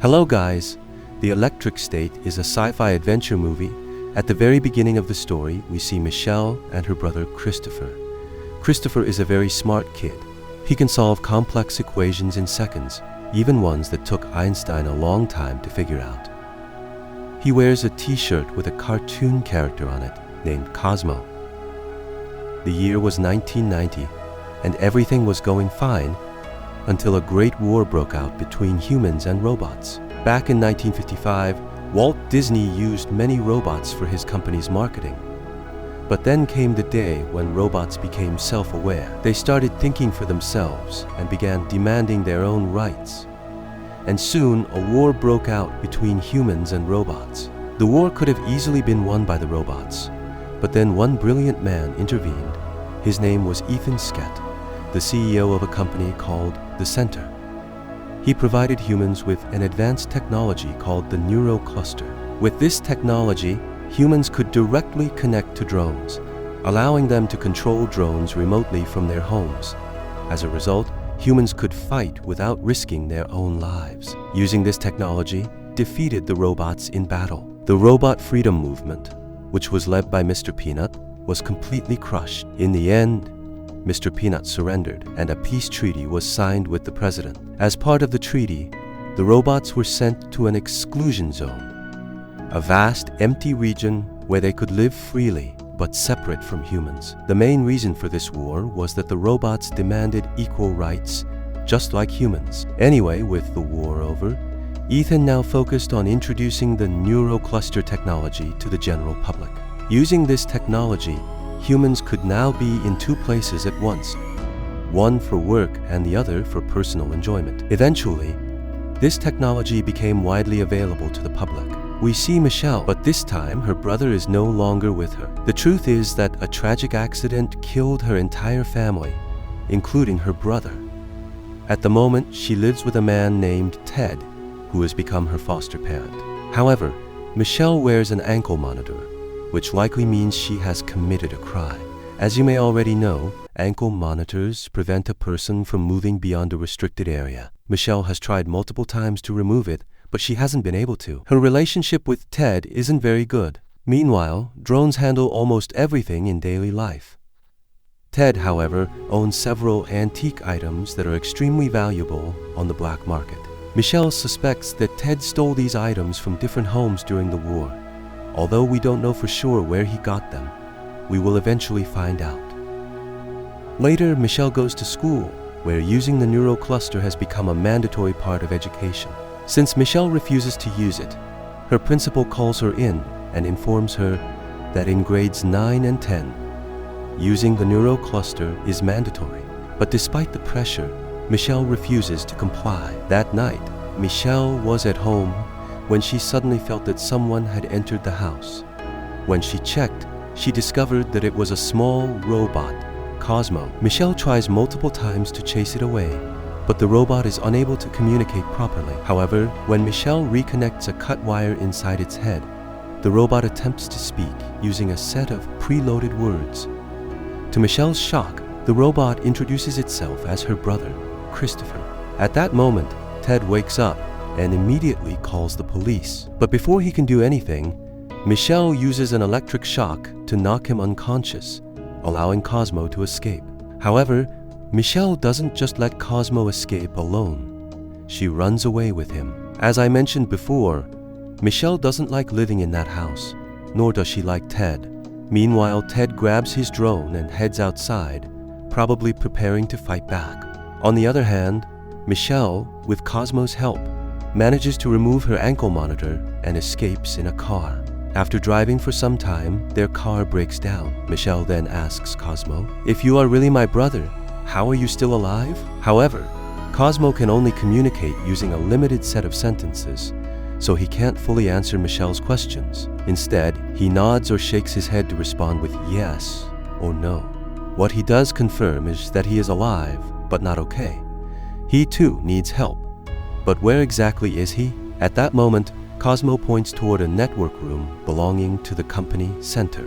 Hello guys! The Electric State is a sci-fi adventure movie. At the very beginning of the story, we see Michelle and her brother Christopher. Christopher is a very smart kid. He can solve complex equations in seconds, even ones that took Einstein a long time to figure out. He wears a t-shirt with a cartoon character on it named Cosmo. The year was 1990, and everything was going fine until a great war broke out between humans and robots. Back in 1955, Walt Disney used many robots for his company's marketing. But then came the day when robots became self-aware. They started thinking for themselves and began demanding their own rights. And soon, a war broke out between humans and robots. The war could have easily been won by the robots, but then one brilliant man intervened. His name was Ethan Skett, the CEO of a company called the Center. He provided humans with an advanced technology called the Neurocaster. With this technology, humans could directly connect to drones, allowing them to control drones remotely from their homes. As a result, humans could fight without risking their own lives. Using this technology, defeated the robots in battle. The robot freedom movement, which was led by Mr. Peanut, was completely crushed. In the end, Mr. Peanut surrendered, and a peace treaty was signed with the president. As part of the treaty, the robots were sent to an exclusion zone, a vast, empty region where they could live freely, but separate from humans. The main reason for this war was that the robots demanded equal rights, just like humans. Anyway, with the war over, Ethan now focused on introducing the Neurocluster technology to the general public. Using this technology, humans could now be in two places at once, one for work and the other for personal enjoyment. Eventually, this technology became widely available to the public. We see Michelle, but this time her brother is no longer with her. The truth is that a tragic accident killed her entire family, including her brother. At the moment, she lives with a man named Ted, who has become her foster parent. However, Michelle wears an ankle monitor, which likely means she has committed a crime. As you may already know, ankle monitors prevent a person from moving beyond a restricted area. Michelle has tried multiple times to remove it, but she hasn't been able to. Her relationship with Ted isn't very good. Meanwhile, drones handle almost everything in daily life. Ted, however, owns several antique items that are extremely valuable on the black market. Michelle suspects that Ted stole these items from different homes during the war. Although we don't know for sure where he got them, we will eventually find out. Later, Michelle goes to school, where using the Neurocluster has become a mandatory part of education. Since Michelle refuses to use it, her principal calls her in and informs her that in grades 9 and 10, using the Neurocluster is mandatory. But despite the pressure, Michelle refuses to comply. That night, Michelle was at home when she suddenly felt that someone had entered the house. When she checked, she discovered that it was a small robot, Cosmo. Michelle tries multiple times to chase it away, but the robot is unable to communicate properly. However, when Michelle reconnects a cut wire inside its head, the robot attempts to speak using a set of preloaded words. To Michelle's shock, the robot introduces itself as her brother, Christopher. At that moment, Ted wakes up and immediately calls the police. But before he can do anything, Michelle uses an electric shock to knock him unconscious, allowing Cosmo to escape. However, Michelle doesn't just let Cosmo escape alone. She runs away with him. As I mentioned before, Michelle doesn't like living in that house, nor does she like Ted. Meanwhile, Ted grabs his drone and heads outside, probably preparing to fight back. On the other hand, Michelle, with Cosmo's help, manages to remove her ankle monitor and escapes in a car. After driving for some time, their car breaks down. Michelle then asks Cosmo, "If you are really my brother, how are you still alive?" However, Cosmo can only communicate using a limited set of sentences, so he can't fully answer Michelle's questions. Instead, he nods or shakes his head to respond with yes or no. What he does confirm is that he is alive, but not okay. He too needs help. But where exactly is he? At that moment, Cosmo points toward a network room belonging to the company Center.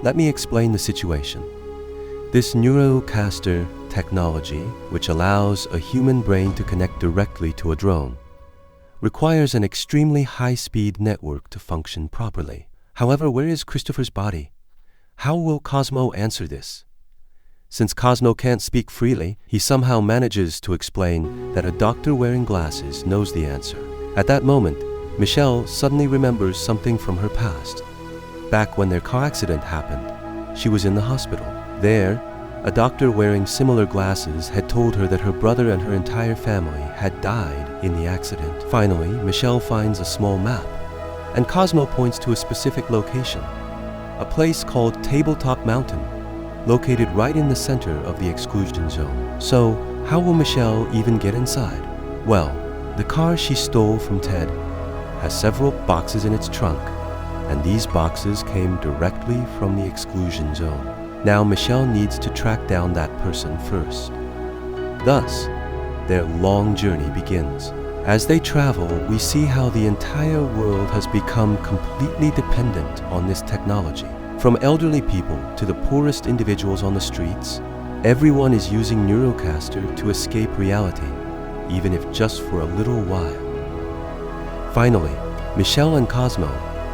Let me explain the situation. This Neurocaster technology, which allows a human brain to connect directly to a drone, requires an extremely high-speed network to function properly. However, where is Christopher's body? How will Cosmo answer this? Since Cosmo can't speak freely, he somehow manages to explain that a doctor wearing glasses knows the answer. At that moment, Michelle suddenly remembers something from her past. Back when their car accident happened, she was in the hospital. There, a doctor wearing similar glasses had told her that her brother and her entire family had died in the accident. Finally, Michelle finds a small map, and Cosmo points to a specific location, a place called Tabletop Mountain, located right in the center of the exclusion zone. So, how will Michelle even get inside? Well, the car she stole from Ted has several boxes in its trunk, and these boxes came directly from the exclusion zone. Now Michelle needs to track down that person first. Thus, their long journey begins. As they travel, we see how the entire world has become completely dependent on this technology. From elderly people to the poorest individuals on the streets, everyone is using Neurocaster to escape reality, even if just for a little while. Finally, Michelle and Cosmo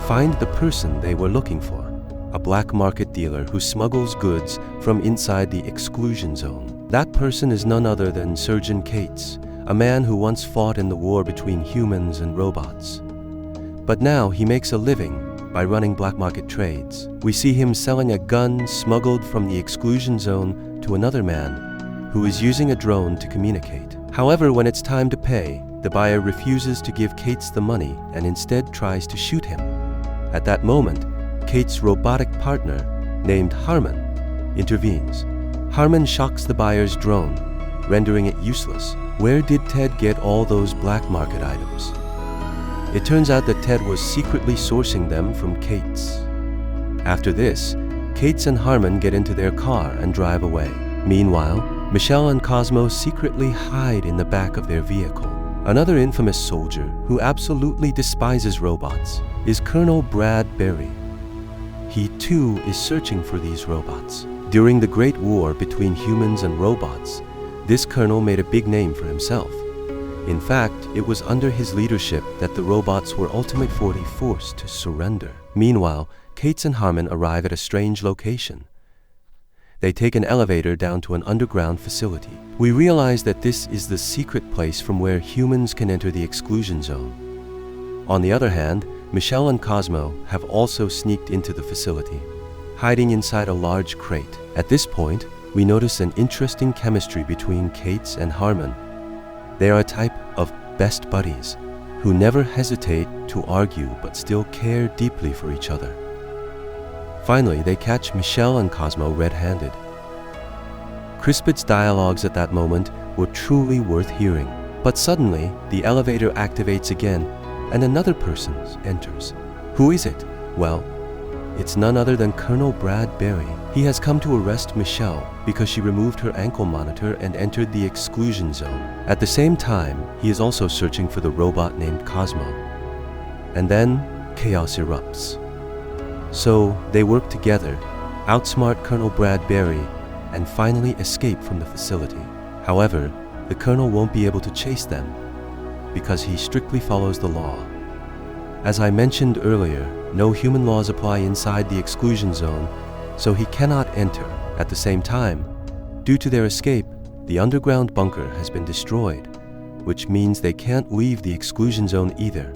find the person they were looking for, a black market dealer who smuggles goods from inside the exclusion zone. That person is none other than Surgeon Cates, a man who once fought in the war between humans and robots. But now he makes a living by running black market trades. We see him selling a gun smuggled from the exclusion zone to another man who is using a drone to communicate. However, when it's time to pay, the buyer refuses to give Cates the money and instead tries to shoot him. At that moment, Cates' robotic partner, named Harmon, intervenes. Harmon shocks the buyer's drone, rendering it useless. Where did Ted get all those black market items? It turns out that Ted was secretly sourcing them from Cates. After this, Cates and Harmon get into their car and drive away. Meanwhile, Michelle and Cosmo secretly hide in the back of their vehicle. Another infamous soldier who absolutely despises robots is Colonel Brad Berry. He too is searching for these robots. During the Great War between humans and robots, this colonel made a big name for himself. In fact, it was under his leadership that the robots were ultimately forced to surrender. Meanwhile, Cates and Harmon arrive at a strange location. They take an elevator down to an underground facility. We realize that this is the secret place from where humans can enter the exclusion zone. On the other hand, Michelle and Cosmo have also sneaked into the facility, hiding inside a large crate. At this point, we notice an interesting chemistry between Cates and Harmon. They are a type of best buddies who never hesitate to argue but still care deeply for each other. Finally, they catch Michelle and Cosmo red-handed. Crispet's dialogues at that moment were truly worth hearing. But suddenly, the elevator activates again and another person enters. Who is it? Well, it's none other than Colonel Brad Berry. He has come to arrest Michelle because she removed her ankle monitor and entered the exclusion zone. At the same time, he is also searching for the robot named Cosmo. And then, chaos erupts. So, they work together, outsmart Colonel Brad Berry, and finally escape from the facility. However, the Colonel won't be able to chase them because he strictly follows the law. As I mentioned earlier, no human laws apply inside the exclusion zone, so he cannot enter. At the same time, due to their escape, the underground bunker has been destroyed, which means they can't leave the exclusion zone either.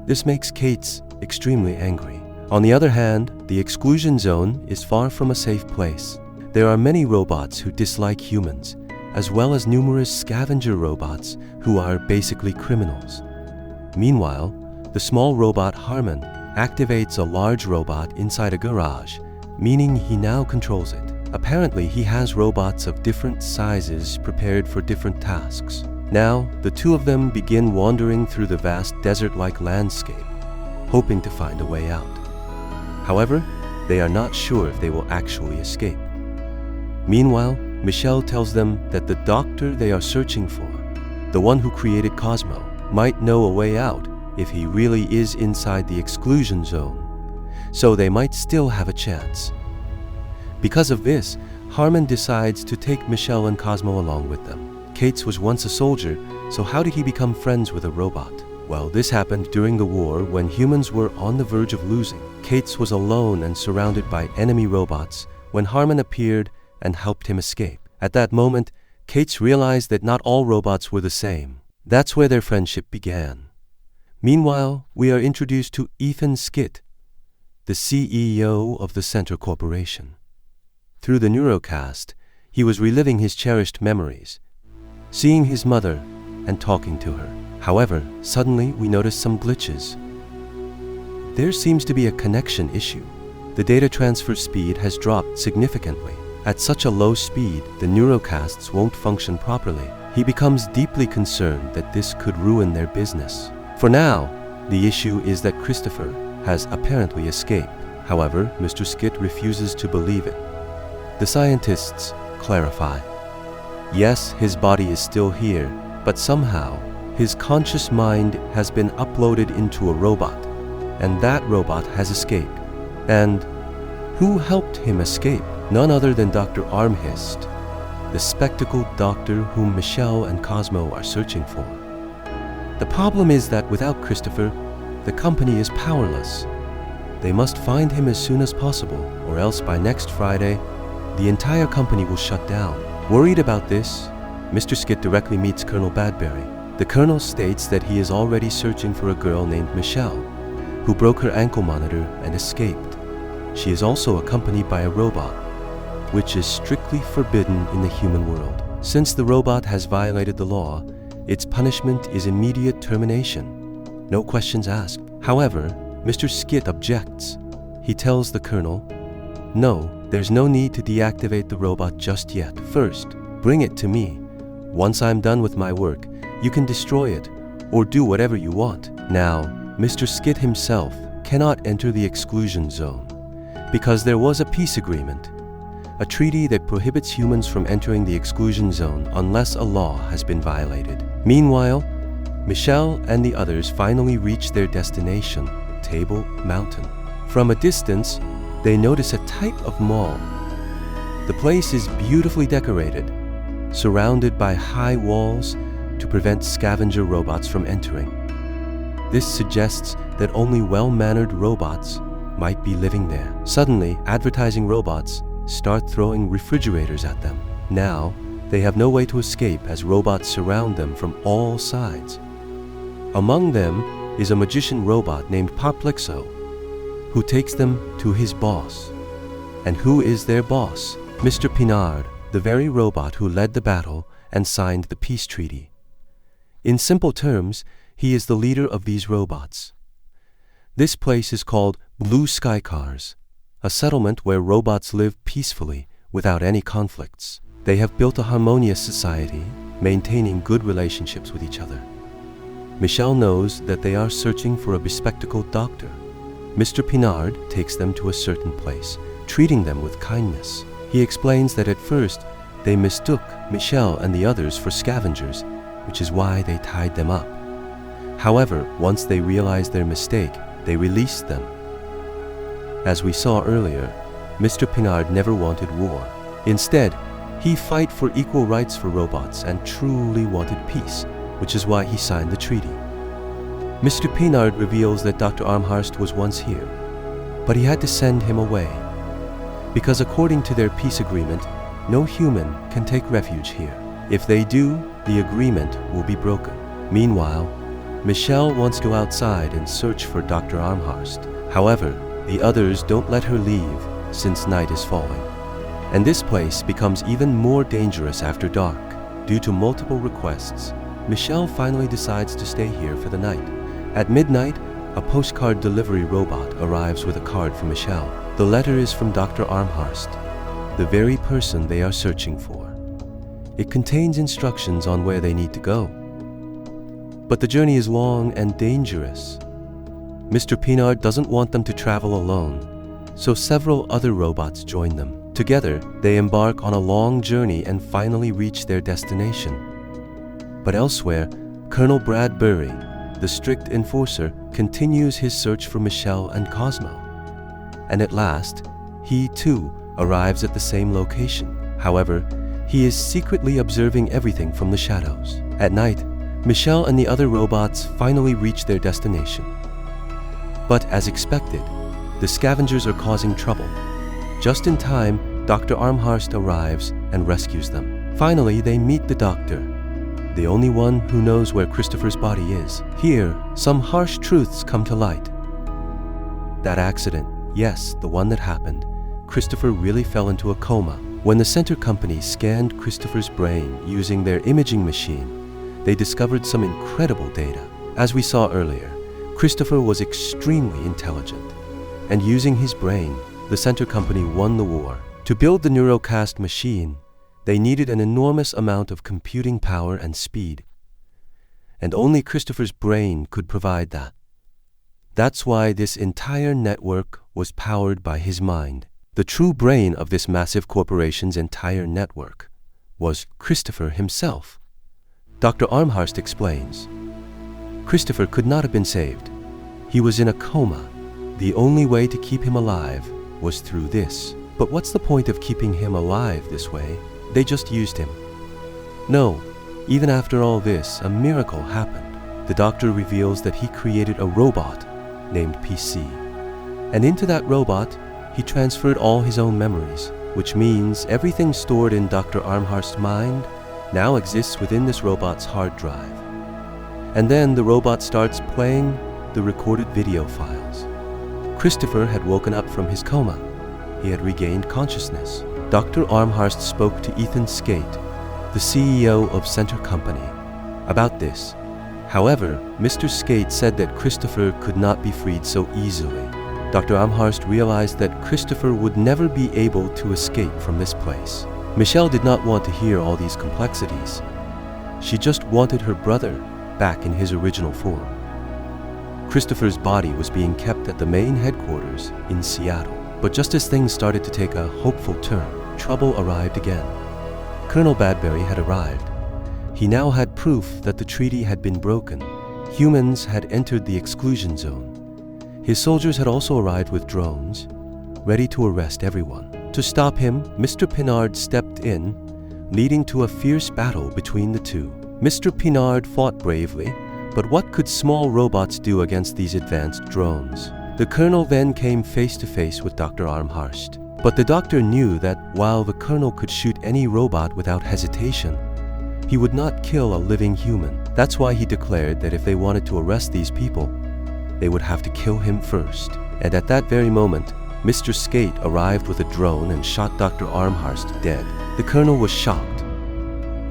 This makes Cates extremely angry. On the other hand, the exclusion zone is far from a safe place. There are many robots who dislike humans, as well as numerous scavenger robots who are basically criminals. Meanwhile, the small robot Harmon activates a large robot inside a garage, meaning he now controls it. Apparently, he has robots of different sizes prepared for different tasks. Now, the two of them begin wandering through the vast desert-like landscape, hoping to find a way out. However, they are not sure if they will actually escape. Meanwhile, Michelle tells them that the doctor they are searching for, the one who created Cosmo, might know a way out if he really is inside the exclusion zone, so they might still have a chance. Because of this, Harmon decides to take Michelle and Cosmo along with them. Cates was once a soldier So how did he become friends with a robot? Well, this happened during the war when humans were on the verge of losing. Cates was alone and surrounded by enemy robots when Harmon appeared and helped him escape. At that moment, Cates realized that not all robots were the same. That's where their friendship began. Meanwhile, we are introduced to Ethan Skit, the CEO of the Center Corporation. Through the Neurocast, he was reliving his cherished memories, seeing his mother and talking to her. However, suddenly we notice some glitches. There seems to be a connection issue. The data transfer speed has dropped significantly. At such a low speed, the Neurocasts won't function properly. He becomes deeply concerned that this could ruin their business. For now, the issue is that Christopher has apparently escaped. However, Mr. Skit refuses to believe it. The scientists clarify. Yes, his body is still here, but somehow, his conscious mind has been uploaded into a robot, and that robot has escaped. And who helped him escape? None other than Dr. Armhist, the spectacled doctor whom Michelle and Cosmo are searching for. The problem is that without Christopher, the company is powerless. They must find him as soon as possible, or else by next Friday, the entire company will shut down. Worried about this, Mr. Skit directly meets Colonel Badbury. The Colonel states that he is already searching for a girl named Michelle, who broke her ankle monitor and escaped. She is also accompanied by a robot, which is strictly forbidden in the human world. Since the robot has violated the law, its punishment is immediate termination. No questions asked. However, Mr. Skit objects. He tells the Colonel, "No, there's no need to deactivate the robot just yet. First, bring it to me. Once I'm done with my work, you can destroy it or do whatever you want." Now, Mr. Skit himself cannot enter the Exclusion Zone because there was a peace agreement, a treaty that prohibits humans from entering the Exclusion Zone unless a law has been violated. Meanwhile, Michelle and the others finally reach their destination, Table Mountain. From a distance, they notice a type of mall. The place is beautifully decorated, surrounded by high walls to prevent scavenger robots from entering. This suggests that only well-mannered robots might be living there. Suddenly, advertising robots start throwing refrigerators at them. Now, they have no way to escape as robots surround them from all sides. Among them is a magician robot named Parplexo, who takes them to his boss. And who is their boss? Mr. Pinard, the very robot who led the battle and signed the peace treaty. In simple terms, he is the leader of these robots. This place is called Blue Sky Cars, a settlement where robots live peacefully without any conflicts. They have built a harmonious society, maintaining good relationships with each other. Michelle knows that they are searching for a bespectacled doctor. Mr. Pinard takes them to a certain place, treating them with kindness. He explains that at first, they mistook Michelle and the others for scavengers, which is why they tied them up. However, once they realized their mistake, they released them. As we saw earlier, Mr. Pinard never wanted war. Instead, he fought for equal rights for robots and truly wanted peace, which is why he signed the treaty. Mr. Pinard reveals that Dr. Armhurst was once here, but he had to send him away, because according to their peace agreement, no human can take refuge here. If they do, the agreement will be broken. Meanwhile, Michelle wants to go outside and search for Dr. Armhurst. However, the others don't let her leave since night is falling. And this place becomes even more dangerous after dark. Due to multiple requests, Michelle finally decides to stay here for the night. At midnight, a postcard delivery robot arrives with a card for Michelle. The letter is from Dr. Armhurst, the very person they are searching for. It contains instructions on where they need to go. But the journey is long and dangerous. Mr. Pinard doesn't want them to travel alone, so several other robots join them. Together, they embark on a long journey and finally reach their destination. But elsewhere, Colonel Bradbury, the strict enforcer, continues his search for Michelle and Cosmo. And at last, he too arrives at the same location. However, he is secretly observing everything from the shadows. At night, Michelle and the other robots finally reach their destination. But as expected, the scavengers are causing trouble. Just in time, Dr. Armhurst arrives and rescues them. Finally, they meet the doctor, the only one who knows where Christopher's body is. Here, some harsh truths come to light. That accident, yes, the one that happened, Christopher really fell into a coma. When the center company scanned Christopher's brain using their imaging machine, they discovered some incredible data. As we saw earlier, Christopher was extremely intelligent, and using his brain, the center company won the war. To build the Neurocast machine, they needed an enormous amount of computing power and speed, and only Christopher's brain could provide that. That's why this entire network was powered by his mind. The true brain of this massive corporation's entire network was Christopher himself. Dr. Armhurst explains, Christopher could not have been saved. He was in a coma. The only way to keep him alive was through this. But what's the point of keeping him alive this way? They just used him. No, even after all this, a miracle happened. The doctor reveals that he created a robot named PC. And into that robot, he transferred all his own memories, which means everything stored in Dr. Armhurst's mind now exists within this robot's hard drive. And then the robot starts playing the recorded video files. Christopher had woken up from his coma. He had regained consciousness. Dr. Armhurst spoke to Ethan Skate, the CEO of Center Company, about this. However, Mr. Skate said that Christopher could not be freed so easily. Dr. Armhurst realized that Christopher would never be able to escape from this place. Michelle did not want to hear all these complexities. She just wanted her brother back in his original form. Christopher's body was being kept at the main headquarters in Seattle. But just as things started to take a hopeful turn, trouble arrived again. Colonel Badbury had arrived. He now had proof that the treaty had been broken. Humans had entered the Exclusion Zone. His soldiers had also arrived with drones, ready to arrest everyone. To stop him, Mr. Pinard stepped in, leading to a fierce battle between the two. Mr. Pinard fought bravely, but what could small robots do against these advanced drones? The colonel then came face to face with Dr. Armhurst. But the doctor knew that while the colonel could shoot any robot without hesitation, he would not kill a living human. That's why he declared that if they wanted to arrest these people, they would have to kill him first. And at that very moment, Mr. Skate arrived with a drone and shot Dr. Armhurst dead. The colonel was shocked.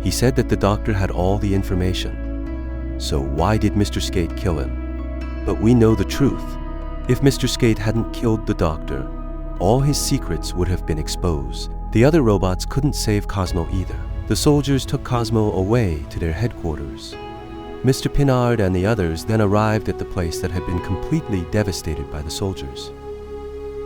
He said that the doctor had all the information. So why did Mr. Skate kill him? But we know the truth. If Mr. Skate hadn't killed the doctor, all his secrets would have been exposed. The other robots couldn't save Cosmo either. The soldiers took Cosmo away to their headquarters. Mr. Pinard and the others then arrived at the place that had been completely devastated by the soldiers.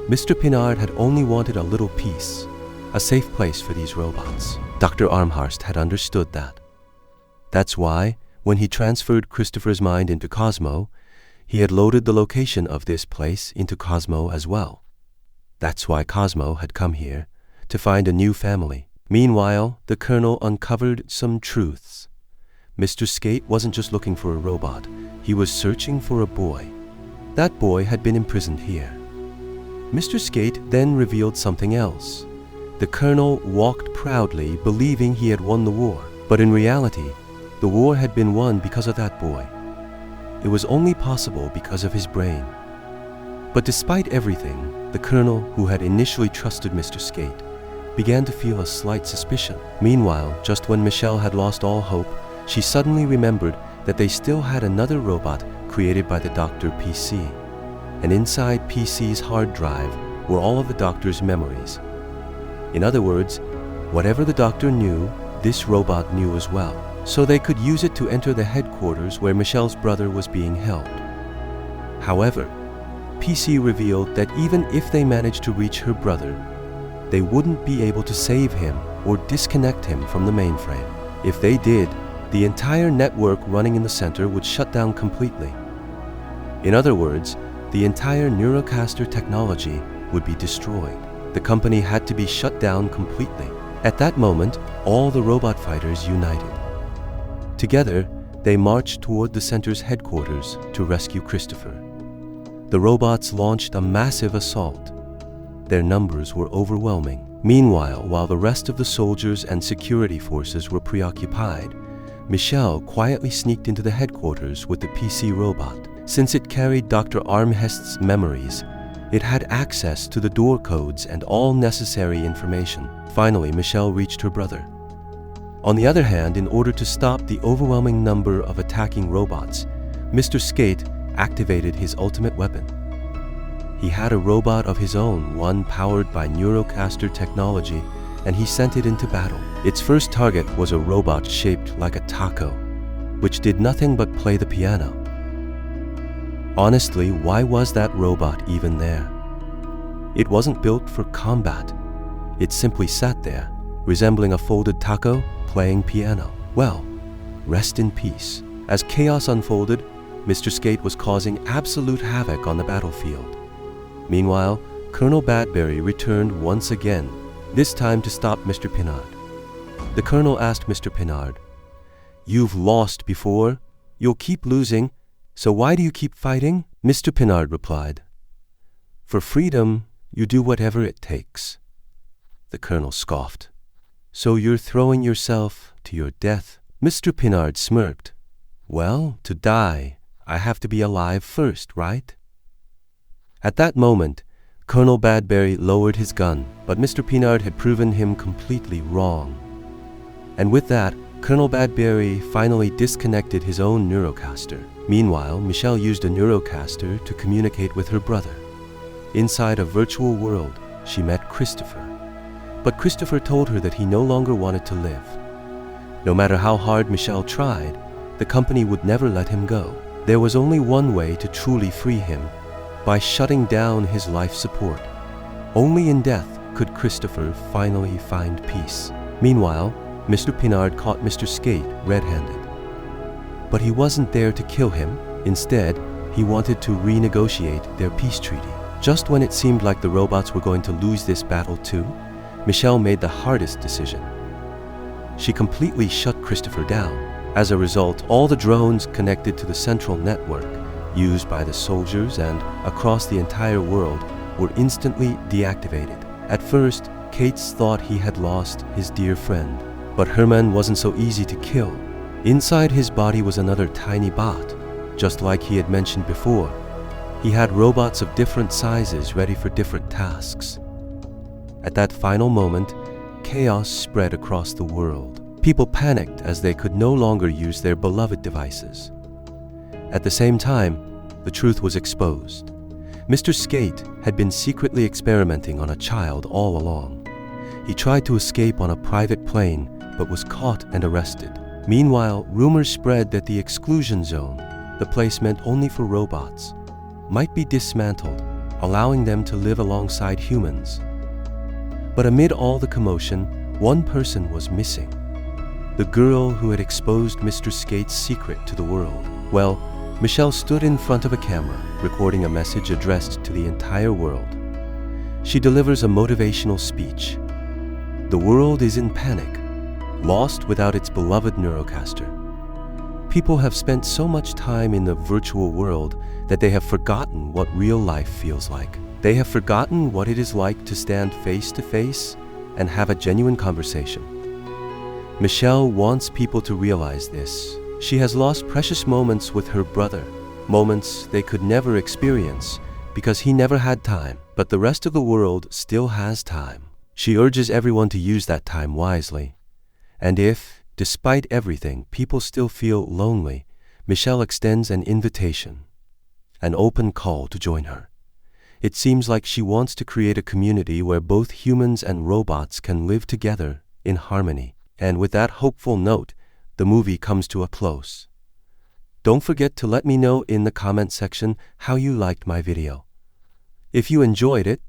Mr. Pinard had only wanted a little peace, a safe place for these robots. Dr. Armhurst had understood that. That's why, when he transferred Christopher's mind into Cosmo, he had loaded the location of this place into Cosmo as well. That's why Cosmo had come here, to find a new family. Meanwhile, the colonel uncovered some truths. Mr. Skate wasn't just looking for a robot, he was searching for a boy. That boy had been imprisoned here. Mr. Skate then revealed something else. The colonel walked proudly, believing he had won the war. But in reality, the war had been won because of that boy. It was only possible because of his brain. But despite everything, the colonel, who had initially trusted Mr. Skate, began to feel a slight suspicion. Meanwhile, just when Michelle had lost all hope, she suddenly remembered that they still had another robot created by the Dr. PC. And inside PC's hard drive were all of the doctor's memories. In other words, whatever the doctor knew, this robot knew as well. So they could use it to enter the headquarters where Michelle's brother was being held. However, PC revealed that even if they managed to reach her brother, they wouldn't be able to save him or disconnect him from the mainframe. If they did, the entire network running in the center would shut down completely. In other words, the entire Neurocaster technology would be destroyed. The company had to be shut down completely. At that moment, all the robot fighters united. Together, They marched toward the center's headquarters to rescue Christopher. The robots launched a massive assault. Their numbers were overwhelming. Meanwhile, while the rest of the soldiers and security forces were preoccupied, Michelle quietly sneaked into the headquarters with the PC robot. Since it carried Dr. Armhest's memories, it had access to the door codes and all necessary information. Finally, Michelle reached her brother. On the other hand, in order to stop the overwhelming number of attacking robots, Mr. Skate activated his ultimate weapon. He had a robot of his own, one powered by Neurocaster technology, and he sent it into battle. Its first target was a robot shaped like a taco, which did nothing but play the piano. Honestly, why was that robot even there? It wasn't built for combat. It simply sat there, resembling a folded taco, playing piano. Well, rest in peace. As chaos unfolded, Mr. Skate was causing absolute havoc on the battlefield. Meanwhile, Colonel Badberry returned once again, this time to stop Mr. Pinard. The Colonel asked Mr. Pinard, "You've lost before, you'll keep losing, so why do you keep fighting?" Mr. Pinard replied, "For freedom, you do whatever it takes." The Colonel scoffed, "So you're throwing yourself to your death?" Mr. Pinard smirked. "Well, to die, I have to be alive first, right?" At that moment, Colonel Badberry lowered his gun, but Mr. Pinard had proven him completely wrong. And with that, Colonel Badberry finally disconnected his own Neurocaster. Meanwhile, Michelle used a Neurocaster to communicate with her brother. Inside a virtual world, she met Christopher. But Christopher told her that he no longer wanted to live. No matter how hard Michelle tried, the company would never let him go. There was only one way to truly free him, by shutting down his life support. Only in death could Christopher finally find peace. Meanwhile, Mr. Pinard caught Mr. Skate red-handed. But he wasn't there to kill him. Instead, he wanted to renegotiate their peace treaty. Just when it seemed like the robots were going to lose this battle too, Michelle made the hardest decision. She completely shut Christopher down. As a result, all the drones connected to the central network, used by the soldiers and across the entire world, were instantly deactivated. At first, Cates thought he had lost his dear friend, but Herman wasn't so easy to kill. Inside his body was another tiny bot, just like he had mentioned before. He had robots of different sizes ready for different tasks. At that final moment, chaos spread across the world. People panicked as they could no longer use their beloved devices. At the same time, the truth was exposed. Mr. Skate had been secretly experimenting on a child all along. He tried to escape on a private plane, but was caught and arrested. Meanwhile, rumors spread that the Exclusion Zone, the place meant only for robots, might be dismantled, allowing them to live alongside humans. But amid all the commotion, one person was missing. The girl who had exposed Mr. Skate's secret to the world. Well, Michelle stood in front of a camera, recording a message addressed to the entire world. She delivers a motivational speech. The world is in panic, lost without its beloved Neurocaster. People have spent so much time in the virtual world that they have forgotten what real life feels like. They have forgotten what it is like to stand face to face and have a genuine conversation. Michelle wants people to realize this. She has lost precious moments with her brother, moments they could never experience because he never had time, but the rest of the world still has time. She urges everyone to use that time wisely. And if, despite everything, people still feel lonely, Michelle extends an invitation, an open call to join her. It seems like she wants to create a community where both humans and robots can live together in harmony. And with that hopeful note, the movie comes to a close. Don't forget to let me know in the comment section how you liked my video. If you enjoyed it,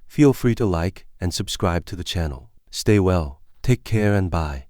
feel free to like and subscribe to the channel. Stay well, take care, and bye.